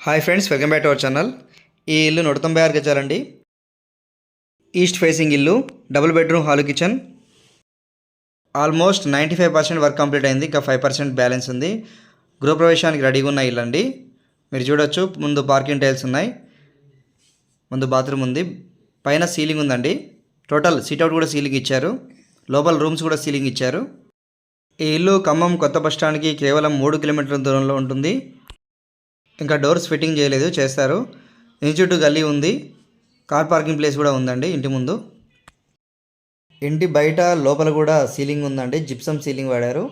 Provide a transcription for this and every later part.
Hi friends, welcome back to our channel. ఈ ఇల్లు 196 గజాలండి. East facing ఇల్లు, double bedroom, hall, kitchen. Almost 95% work complete అయింది. ఇంకా 5% balance ఉంది. గృహప్రవేశానికి రెడీగా ఉన్న ఇల్లు అండి. మీరు చూడొచ్చు, ముందు పార్కింగ్ టైల్స్ ఉన్నాయి, ముందు బాత్రూమ్ ఉంది, పైన సీలింగ్ ఉందండి. టోటల్ సిట్అవుట్ కూడా సీలింగ్ ఇచ్చారు, లోపల రూమ్స్ కూడా సీలింగ్ ఇచ్చారు. ఈ ఇల్లు ఖమ్మం కొత్త బస్ స్టాండ్కి కేవలం 3 కిలోమీటర్ల దూరంలో ఉంటుంది. ఇంకా డోర్స్ ఫిట్టింగ్ చేయలేదు, చేస్తారు. ఇంటి చుట్టూ గల్లీ ఉంది, కార్ పార్కింగ్ ప్లేస్ కూడా ఉందండి ఇంటి ముందు. ఇంటి బయట లోపల కూడా సీలింగ్ ఉందండి, జిప్సమ్ సీలింగ్ వాడారు.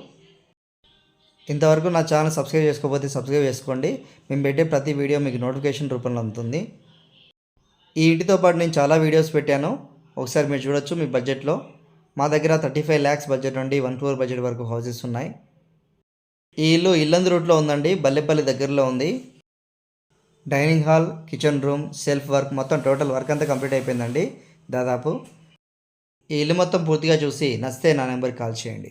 ఇంతవరకు నా ఛానల్ సబ్స్క్రైబ్ చేసుకోకపోతే సబ్స్క్రైబ్ చేసుకోండి. మేము పెట్టే ప్రతి వీడియో మీకు నోటిఫికేషన్ రూపంలో అందుతుంది. ఈ ఇంటితో పాటు నేను చాలా వీడియోస్ పెట్టాను, ఒకసారి మీరు చూడొచ్చు మీ బడ్జెట్లో. మా దగ్గర 35 lakhs బడ్జెట్ నుండి 1 crore బడ్జెట్ వరకు హౌసెస్ ఉన్నాయి. ఈ ఇల్లు ఇల్లందు రూట్లో ఉందండి, బల్లెపల్లి దగ్గరలో ఉంది. Dining hall, kitchen room, self work, మొత్తం టోటల్ వర్క్ అంతా కంప్లీట్ అయిపోయిందండి దాదాపు. ఈ ఇల్లు మొత్తం పూర్తిగా చూసి నచ్చితే నా నెంబర్కి కాల్ చేయండి.